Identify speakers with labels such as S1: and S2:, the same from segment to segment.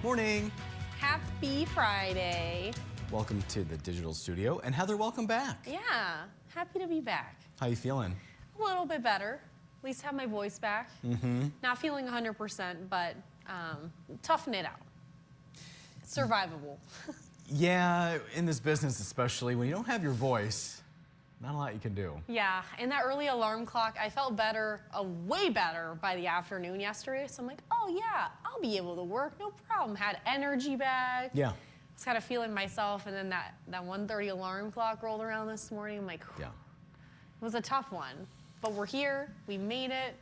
S1: Morning.
S2: Happy Friday.
S1: Welcome to the digital studio. And Heather, welcome back.
S2: Yeah, happy to be back.
S1: How you feeling?
S2: A little bit better. At least have my voice back. Not feeling 100%, but toughing it out. Survivable.
S1: Yeah, in this business especially, when you don't have your voice, not a lot you can do.
S2: Yeah, and that early alarm clock, I felt better, way better by the afternoon yesterday. So I'm like, oh yeah, I'll be able to work, no problem. Had energy back.
S1: Yeah.
S2: I was kind of feeling myself, and then that 1:30 alarm clock rolled around this morning. I'm like,
S1: Yeah.
S2: It was a tough one, but we're here, we made it,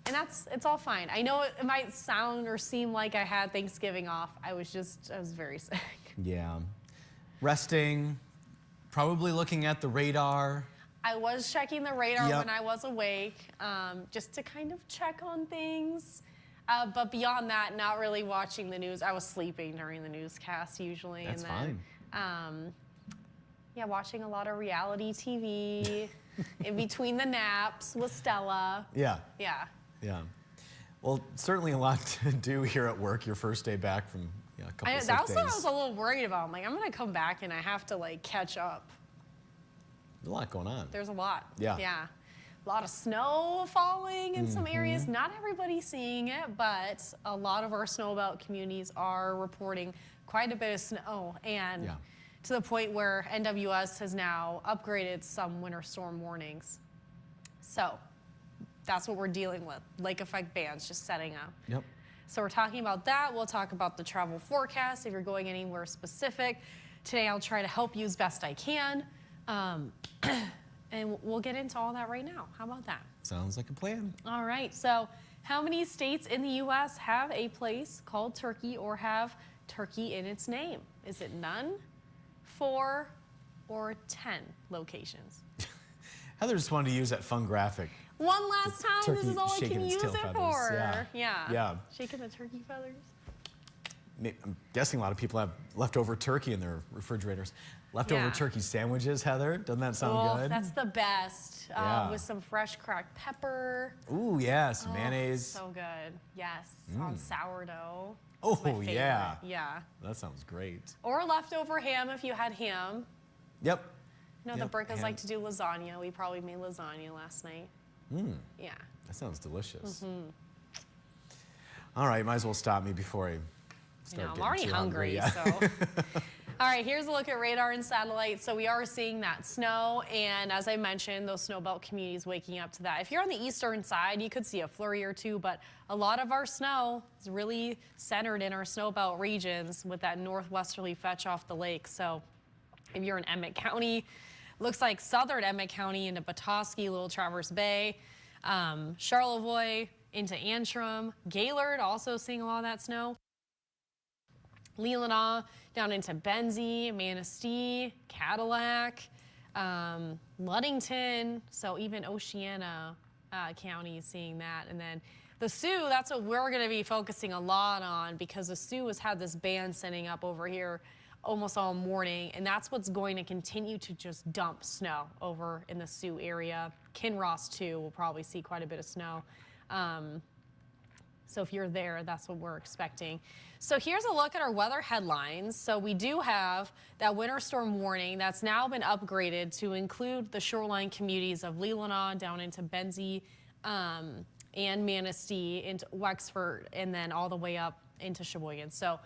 S2: and it's all fine. I know it might sound or seem like I had Thanksgiving off. I was very sick.
S1: Yeah. Resting, probably looking at the radar.
S2: I was checking the radar
S1: Yep.
S2: when I was awake, just to kind of check on things. But beyond that, not really watching the news. I was sleeping during the newscast usually.
S1: That's
S2: and then, yeah, watching a lot of reality TV in between the naps with Stella.
S1: Yeah.
S2: Yeah.
S1: Yeah. Well, certainly a lot to do here at work. Your first day back from a couple of sick
S2: That's what I
S1: days.
S2: was a little worried about. I'm like, I'm going to come back and I have to like catch up.
S1: There's a lot going on.
S2: There's a lot.
S1: Yeah.
S2: Yeah. A lot of snow falling in some areas. Not everybody's seeing it, but a lot of our snowbelt communities are reporting quite a bit of snow. And
S1: Yeah.
S2: to the point where NWS has now upgraded some winter storm warnings. So that's what we're dealing with. Lake effect bands just setting up.
S1: Yep.
S2: So we're talking about that. We'll talk about the travel forecast if you're going anywhere specific. Today I'll try to help you as best I can. And we'll get into all that right now. How about that?
S1: Sounds like a plan.
S2: All right, so how many states in the U.S. have a place called Turkey or have Turkey in its name? Is it none, 4, or 10 locations?
S1: Heather just wanted to use that fun graphic.
S2: One last time, this
S1: turkey
S2: is all I
S1: shaking
S2: can
S1: its
S2: use
S1: tail
S2: it
S1: feathers.
S2: for.
S1: Yeah.
S2: Yeah. Shaking the turkey feathers.
S1: I'm guessing a lot of people have leftover turkey in their refrigerators. Leftover
S2: Yeah.
S1: turkey sandwiches, Heather? Doesn't that sound good?
S2: That's the best.
S1: Yeah.
S2: With some fresh cracked pepper.
S1: Ooh, yeah, some
S2: Oh,
S1: mayonnaise.
S2: So good. Yes. On sourdough.
S1: Oh,
S2: It's my favorite.
S1: yeah.
S2: Yeah.
S1: That sounds great.
S2: Or leftover ham if you had ham.
S1: Yep.
S2: You know,
S1: Yep,
S2: the Briccas
S1: ham.
S2: like to do lasagna. We probably made lasagna last night. Yeah.
S1: That sounds delicious. All right, might as well stop me before I start
S2: I'm
S1: getting
S2: already
S1: too
S2: hungry,
S1: Yeah.
S2: so. All right, here's a look at radar and satellite. So we are seeing that snow, and as I mentioned, those snowbelt communities waking up to that. If you're on the eastern side, you could see a flurry or two, but a lot of our snow is really centered in our snowbelt regions with that northwesterly fetch off the lake. So if you're in Emmett County, looks like southern Emmett County into Petoskey, Little Traverse Bay, Charlevoix into Antrim, Gaylord also seeing a lot of that snow. Leelanau down into Benzie, Manistee, Cadillac, Ludington, so even Oceana County is seeing that. And then the Sioux, that's what we're going to be focusing a lot on because the Sioux has had this band setting up over here almost all morning, and that's what's going to continue to just dump snow over in the Sioux area. Kinross, too, will probably see quite a bit of snow. So if you're there, that's what we're expecting. So here's a look at our weather headlines. So we do have that winter storm warning that's now been upgraded to include the shoreline communities of Leelanau down into Benzie and Manistee into Wexford and then all the way up into Sheboygan. So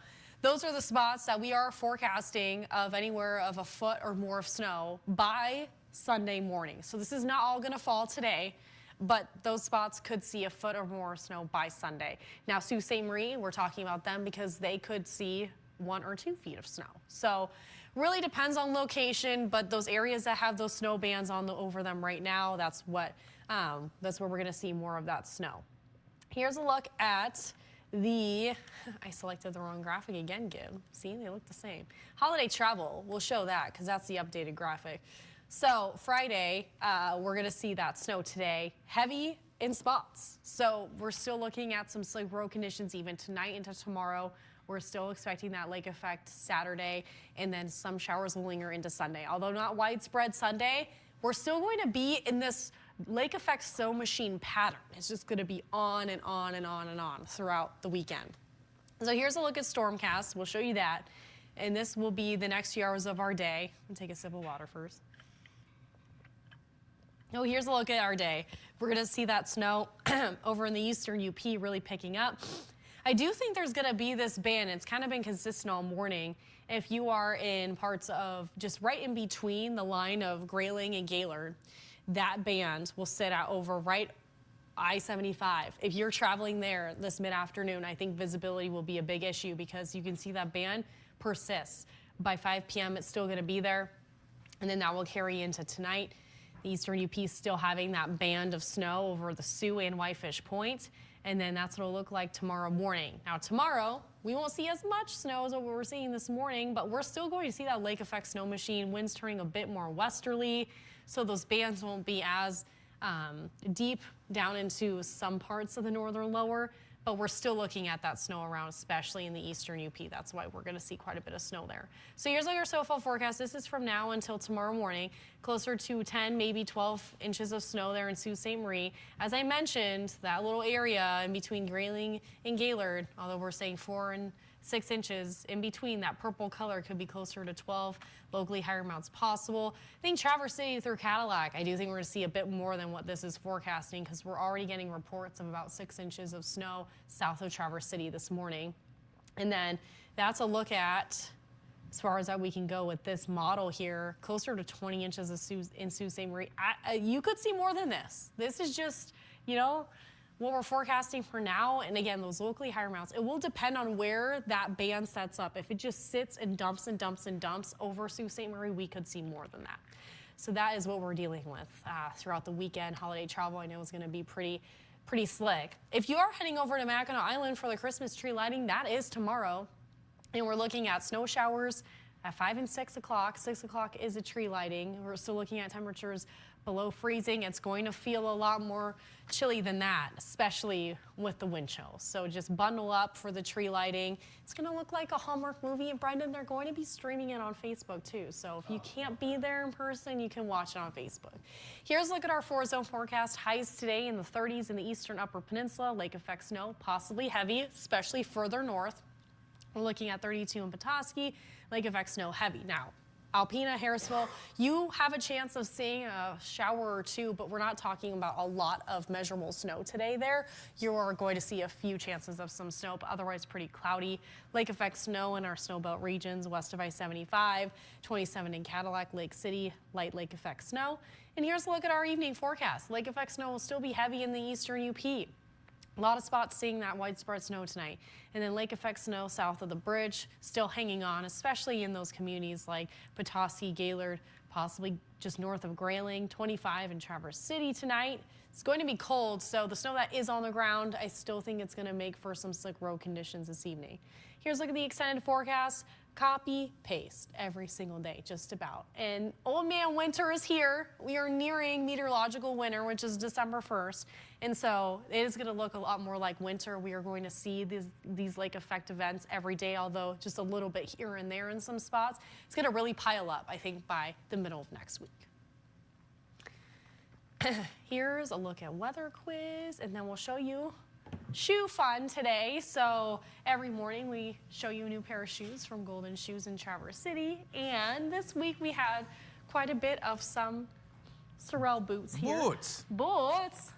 S2: those are the spots that we are forecasting of anywhere of a foot or more of snow by Sunday morning. So this is not all going to fall today, but those spots could see a foot or more of snow by Sunday. Now, Sault Ste. Marie, we're talking about them because they could see 1 or 2 feet of snow. So really depends on location, but those areas that have those snow bands over them right now, that's where we're going to see more of that snow. Here's a look at I selected the wrong graphic again, Gib. See, they look the same. Holiday travel, we'll show that because that's the updated graphic. So Friday, we're going to see that snow today, heavy in spots. So we're still looking at some slick road conditions even tonight into tomorrow. We're still expecting that lake effect Saturday, and then some showers will linger into Sunday. Although not widespread Sunday, we're still going to be in this lake effect snow machine pattern. It's just going to be on and on and on and on throughout the weekend. So here's a look at Stormcast. We'll show you that. And this will be the next few hours of our day. I'll take a sip of water first. Oh, here's a look at our day. We're going to see that snow over in the eastern UP really picking up. I do think there's going to be this band. It's kind of been consistent all morning. If you are in parts of just right in between the line of Grayling and Gaylord, that band will sit out over right I-75. If you're traveling there this mid-afternoon, I think visibility will be a big issue because you can see that band persists. By 5 p.m., it's still going to be there, and then that will carry into tonight. The eastern UP is still having that band of snow over the Sioux and Whitefish Point, and then that's what it'll look like tomorrow morning. Now, tomorrow, we won't see as much snow as what we're seeing this morning, but we're still going to see that lake effect snow machine, winds turning a bit more westerly, so those bands won't be as deep down into some parts of the northern lower, but we're still looking at that snow around, especially in the eastern UP. That's why we're going to see quite a bit of snow there. So here's our snowfall forecast. This is from now until tomorrow morning, closer to 10, maybe 12 inches of snow there in Sault Ste. Marie. As I mentioned, that little area in between Grayling and Gaylord, although we're saying 4 and 6 inches in between, that purple color could be closer to 12, locally higher amounts possible. I think Traverse City through Cadillac, I do think we're going to see a bit more than what this is forecasting because we're already getting reports of about 6 inches of snow south of Traverse City this morning. And then that's a look at, as far as that we can go with this model here, closer to 20 inches of in Sault Ste. Marie. You could see more than this. This is just, you know, what we're forecasting for now, and again, those locally higher amounts, it will depend on where that band sets up. If it just sits and dumps and dumps and dumps over Sault Ste. Marie, we could see more than that. So that is what we're dealing with throughout the weekend. Holiday travel, I know, is going to be pretty slick. If you are heading over to Mackinac Island for the Christmas tree lighting, that is tomorrow, and we're looking at snow showers at 5 and 6 o'clock. 6 o'clock is a tree lighting. We're still looking at temperatures below freezing. It's going to feel a lot more chilly than that, especially with the wind chill. So just bundle up for the tree lighting. It's going to look like a Hallmark movie. And Brendan, they're going to be streaming it on Facebook too. So if you can't be there in person, you can watch it on Facebook. Here's a look at our 4-zone forecast. Highs today in the 30s in the eastern upper peninsula. Lake effect snow, possibly heavy, especially further north. We're looking at 32 in Petoskey. Lake effect snow heavy. Now, Alpena, Harrisville, you have a chance of seeing a shower or two, but we're not talking about a lot of measurable snow today there. You are going to see a few chances of some snow, but otherwise pretty cloudy. Lake effect snow in our snowbelt regions west of I-75, 27 in Cadillac, Lake City, light lake effect snow. And here's a look at our evening forecast. Lake effect snow will still be heavy in the eastern UP. A lot of spots seeing that widespread snow tonight. And then lake effect snow south of the bridge, still hanging on, especially in those communities like Petoskey, Gaylord, possibly just north of Grayling, 25 in Traverse City tonight. It's going to be cold, so the snow that is on the ground, I still think it's going to make for some slick road conditions this evening. Here's a look at the extended forecast. Copy, paste every single day, just about. And old man winter is here. We are nearing meteorological winter, which is December 1st. And so it is going to look a lot more like winter. We are going to see these lake effect events every day, although just a little bit here and there in some spots. It's going to really pile up, I think, by the middle of next week. Here's a look at weather quiz, and then we'll show you shoe fun today. So every morning we show you a new pair of shoes from Golden Shoes in Traverse City. And this week we had quite a bit of some Sorel boots here.
S1: Boots.
S2: Boots.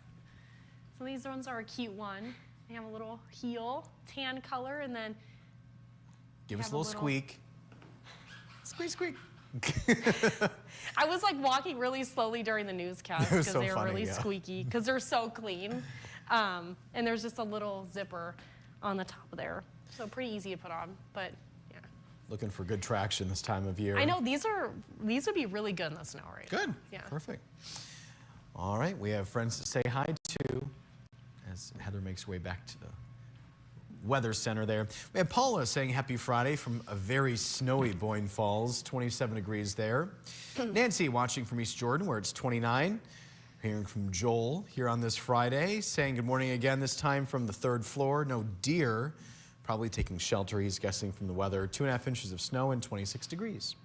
S2: So these ones are a cute one. They have a little heel, tan color, and then
S1: give us a little squeak.
S2: Squeak, squeak. I was like walking really slowly during the newscast because
S1: so
S2: they were
S1: funny,
S2: really
S1: yeah.
S2: squeaky because they're so clean. And there's just a little zipper on the top of there. So pretty easy to put on, but yeah.
S1: Looking for good traction this time of year.
S2: I know these would be really good in the snow right now.
S1: Good.
S2: Yeah.
S1: Perfect. All right, we have friends to say hi to as Heather makes her way back to the weather center there. We have Paula saying happy Friday from a very snowy Boyne Falls, 27 degrees there. Nancy watching from East Jordan where it's 29. Hearing from Joel here on this Friday, saying good morning again, this time from the 3rd floor. No deer, probably taking shelter, he's guessing from the weather. 2.5 inches of snow and 26 degrees.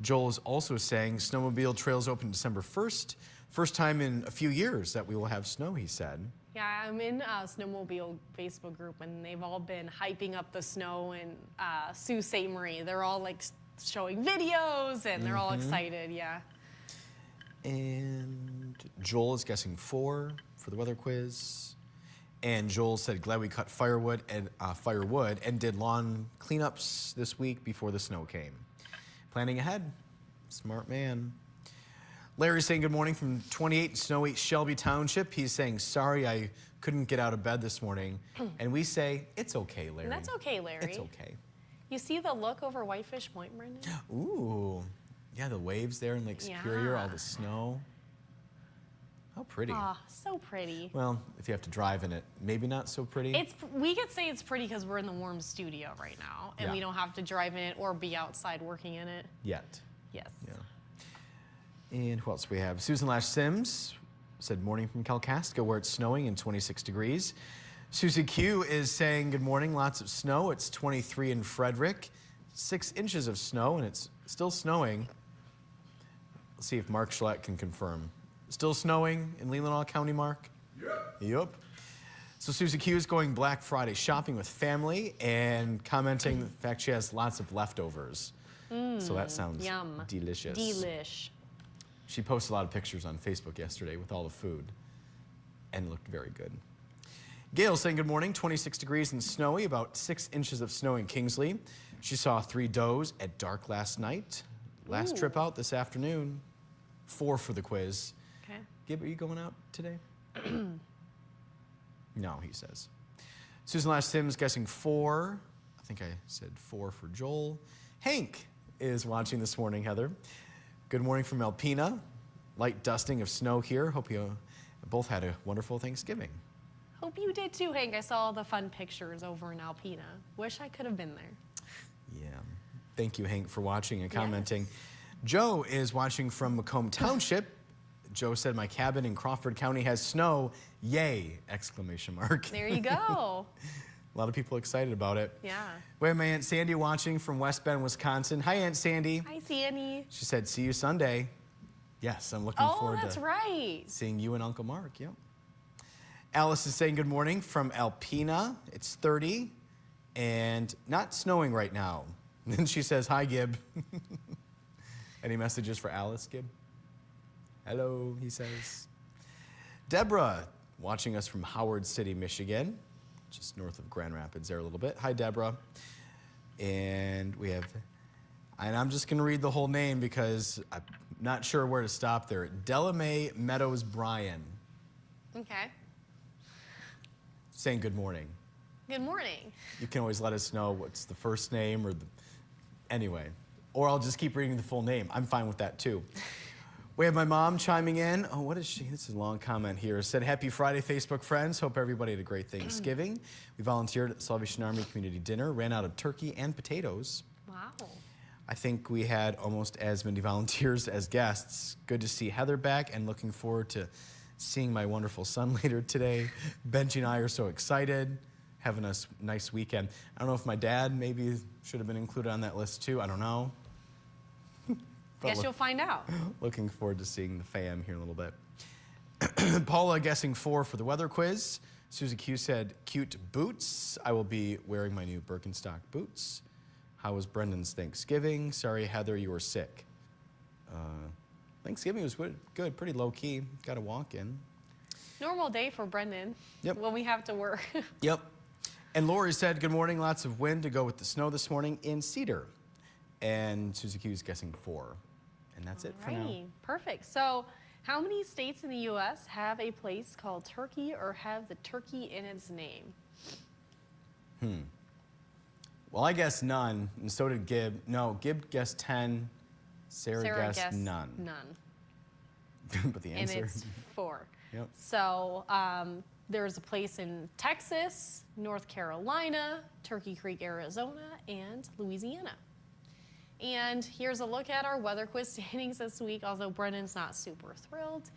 S1: Joel is also saying snowmobile trails open December 1st. First time in a few years that we will have snow, he said.
S2: Yeah, I'm in a snowmobile Facebook group, and they've all been hyping up the snow in Sault Ste. Marie. They're all like showing videos, and they're all excited. Yeah.
S1: And Joel is guessing 4 for the weather quiz. And Joel said, glad we cut firewood and did lawn cleanups this week before the snow came. Planning ahead. Smart man. Larry's saying good morning from 28 snowy Shelby Township. He's saying, sorry I couldn't get out of bed this morning. And we say, it's okay, Larry.
S2: That's okay, Larry.
S1: It's okay.
S2: You see the look over Whitefish Point, Brendan?
S1: Ooh. Yeah, the waves there in Lake Superior, all the snow. How pretty.
S2: Ah, so pretty.
S1: Well, if you have to drive in it, maybe not so pretty.
S2: We could say it's pretty because we're in the warm studio right now, and we don't have to drive in it or be outside working in it.
S1: Yet.
S2: Yes.
S1: Yeah. And who else we have? Susan Lash Sims said morning from Kalkaska where it's snowing and 26 degrees. Susie Q is saying good morning, lots of snow. It's 23 in Frederick, 6 inches of snow, and it's still snowing. Let's see if Mark Schlett can confirm. Still snowing in Leelanau County, Mark? Yep. So Susie Q is going Black Friday shopping with family and commenting the fact she has lots of leftovers. So that sounds delicious.
S2: Delish.
S1: She posted a lot of pictures on Facebook yesterday with all the food and looked very good. Gail saying good morning, 26 degrees and snowy, about 6 inches of snow in Kingsley. She saw 3 does at dark last night. Last trip out this afternoon. 4 for the quiz.
S2: Okay.
S1: Gib, are you going out today? No, he says. Susan Lash Sims guessing 4. I think I said 4 for Joel. Hank is watching this morning, Heather. Good morning from Alpena. Light dusting of snow here. Hope you both had a wonderful Thanksgiving.
S2: Hope you did too, Hank. I saw all the fun pictures over in Alpena. Wish I could have been there.
S1: Yeah. Thank you, Hank, for watching and commenting.
S2: Yes.
S1: Joe is watching from Macomb Township. Joe said, my cabin in Crawford County has snow. Yay! Exclamation mark.
S2: There you go.
S1: A lot of people excited about it.
S2: Yeah.
S1: We have my Aunt Sandy watching from West Bend, Wisconsin. Hi, Aunt Sandy.
S2: Hi, Sandy.
S1: She said, see you Sunday. Yes, I'm looking forward
S2: that's
S1: to
S2: right.
S1: seeing you and Uncle Mark. Yep. Alice is saying good morning from Alpena. It's 30 and not snowing right now. And then she says, hi, Gib. Any messages for Alice, Gib? Hello, he says. Deborah, watching us from Howard City, Michigan, just north of Grand Rapids there a little bit. Hi, Deborah. And we have, and I'm just going to read the whole name because I'm not sure where to stop there. Delamay Meadows Bryan.
S2: Okay.
S1: Saying good morning.
S2: Good morning.
S1: You can always let us know what's the first name or the, anyway. Or I'll just keep reading the full name. I'm fine with that too. We have my mom chiming in. Oh, what is she? This is a long comment here. Said, happy Friday, Facebook friends. Hope everybody had a great Thanksgiving. We volunteered at the Salvation Army Community Dinner, ran out of turkey and potatoes.
S2: Wow.
S1: I think we had almost as many volunteers as guests. Good to see Heather back and looking forward to seeing my wonderful son later today. Benji and I are so excited, having a nice weekend. I don't know if my dad maybe should have been included on that list too. I don't know.
S2: Guess you'll find out.
S1: Looking forward to seeing the fam here in a little bit. Paula guessing 4 for the weather quiz. Susie Q said, cute boots. I will be wearing my new Birkenstock boots. How was Brendan's Thanksgiving? Sorry, Heather, you were sick. Thanksgiving was good, pretty low key. Got a walk in.
S2: Normal day for Brendan.
S1: Yep.
S2: When we have to work.
S1: Yep. And Lori said, good morning, lots of wind to go with the snow this morning in Cedar. And Susie Q is guessing 4. And that's it for now.
S2: Perfect. So how many states in the U.S. have a place called Turkey or have the turkey in its name?
S1: Well, I guessed none, and so did Gib. No, Gib guessed 10. Sarah guessed none.
S2: None.
S1: But the
S2: And
S1: answer?
S2: it's 4.
S1: Yep.
S2: So there's a place in Texas, North Carolina, Turkey Creek, Arizona, and Louisiana. And here's a look at our weather quiz standings this week, although Brendan's not super thrilled.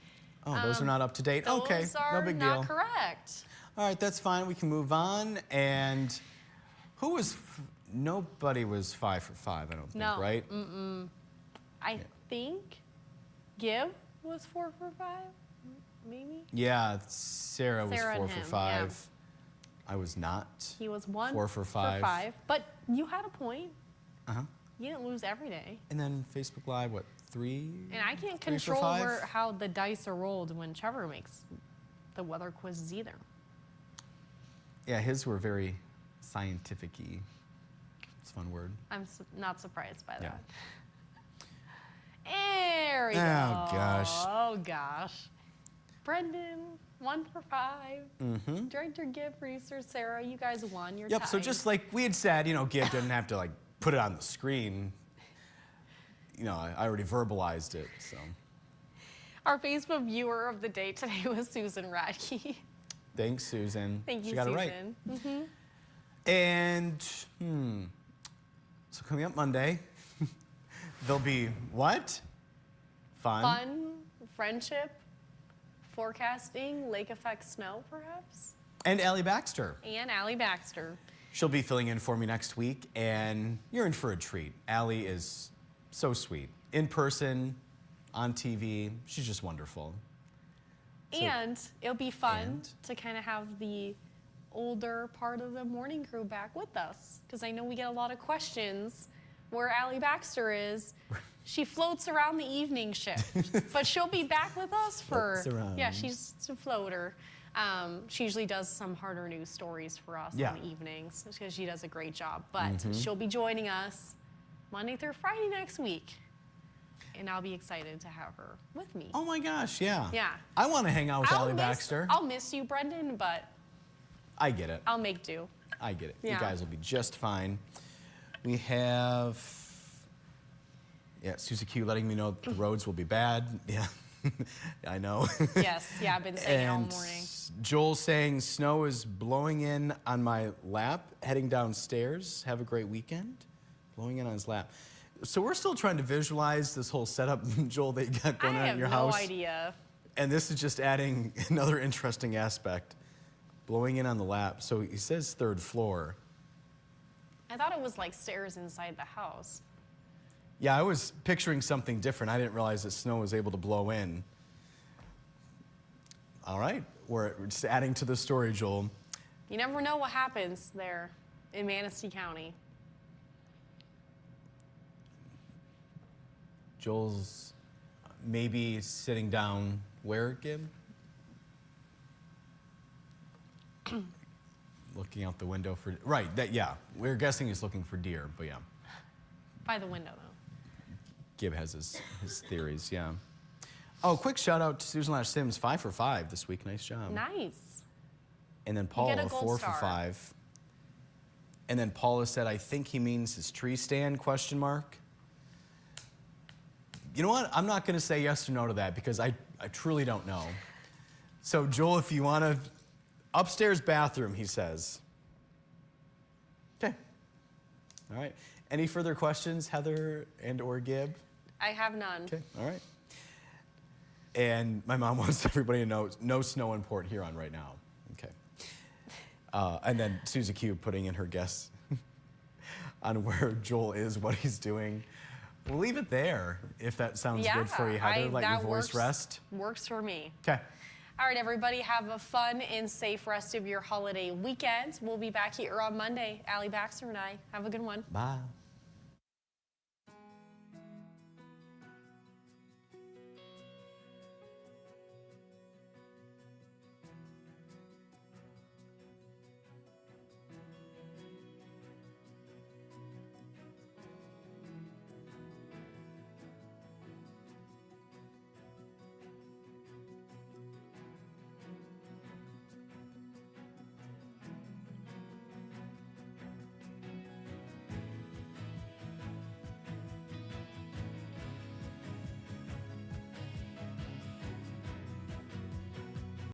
S1: Oh, those are not up to date? Okay, no big deal.
S2: Those are not correct.
S1: All right, that's fine. We can move on. And who was, nobody was 5 for 5, I don't think, right?
S2: I think Gib was 4 for 5. maybe?
S1: Yeah, Sarah was
S2: Sarah
S1: 4
S2: and
S1: for
S2: him,
S1: 5. I was not.
S2: He was 1
S1: 4 for 5.
S2: But you had a point.
S1: Uh-huh.
S2: You didn't lose every day.
S1: And then Facebook Live, what, 3?
S2: And I can't
S1: 3 for
S2: control
S1: 5?
S2: how the dice are rolled when Trevor makes the weather quizzes either.
S1: Yeah, his were very scientific-y. It's a fun word.
S2: I'm not surprised by
S1: Yeah.
S2: that. There we go.
S1: Oh, gosh.
S2: Oh, gosh. Brendan, 1 for 5.
S1: Mm-hmm.
S2: Director Gib, producer Sarah, you guys won. You're
S1: Yep, so
S2: tied.
S1: just like we had said, you know, Gib didn't have to, like, put it on the screen. You know, I already verbalized it, so.
S2: Our Facebook viewer of the day today was Susan Radke.
S1: Thanks, Susan.
S2: Thank you,
S1: she got
S2: Susan.
S1: it right. And, so coming up Monday, there'll be what?
S2: Fun, friendship, forecasting, lake effect snow, perhaps?
S1: And Allie Baxter.
S2: And Allie Baxter.
S1: She'll be filling in for me next week, and you're in for a treat. Allie is so sweet. In person, on TV, she's just wonderful.
S2: And it'll be fun
S1: And?
S2: to kind of have the older part of the morning crew back with us. Because I know we get a lot of questions where Allie Baxter is. She floats around the evening shift, but she'll be back with us for,
S1: Floats around.
S2: yeah, she's a floater. She usually does some harder news stories for us
S1: Yeah.
S2: on the evenings because she does a great job. But she'll be joining us Monday through Friday next week. And I'll be excited to have her with me.
S1: Oh my gosh, yeah.
S2: Yeah.
S1: I want to hang out with Allie Baxter.
S2: I'll miss you, Brendan, but
S1: I get it.
S2: I'll make do.
S1: I get it.
S2: Yeah.
S1: You guys will be just fine. We have, yeah, Susie Q letting me know the roads will be bad. Yeah, I know.
S2: Yes, yeah, I've been saying it all
S1: And
S2: morning.
S1: Joel saying snow is blowing in on my lap, heading downstairs. Have a great weekend. Blowing in on his lap. So we're still trying to visualize this whole setup, Joel, that you got going on
S2: I
S1: at your
S2: have no
S1: house.
S2: idea.
S1: And this is just adding another interesting aspect. Blowing in on the lap. So he says 3rd floor.
S2: I thought it was like stairs inside the house.
S1: Yeah, I was picturing something different. I didn't realize that snow was able to blow in. All right, we're just adding to the story, Joel.
S2: You never know what happens there in Manistee County.
S1: Joel's maybe sitting down where, Gib? Looking out the window for, right, that, yeah. We're guessing he's looking for deer, but yeah.
S2: By the window, though.
S1: Gib has his theories, yeah. Oh, quick shout out to Susan Lash Sims, 5 for 5 this week. Nice job.
S2: Nice.
S1: And then
S2: get a
S1: Paula,
S2: gold
S1: 4
S2: star.
S1: for 5. And then Paula said, I think he means his tree stand, question mark. You know what? I'm not going to say yes or no to that because I truly don't know. So, Joel, if you want to, upstairs bathroom, he says. Okay. All right. Any further questions, Heather and or Gib?
S2: I have none.
S1: Okay. All right. And my mom wants everybody to know no snow in Port Huron right now. Okay. And then Susie Q putting in her guess on where Joel is, what he's doing. We'll leave it there if that sounds good for you, Heather. Let your voice rest.
S2: Works for me.
S1: Okay.
S2: All right, everybody, have a fun and safe rest of your holiday weekend. We'll be back here on Monday. Allie Baxter and I. Have a good one.
S1: Bye.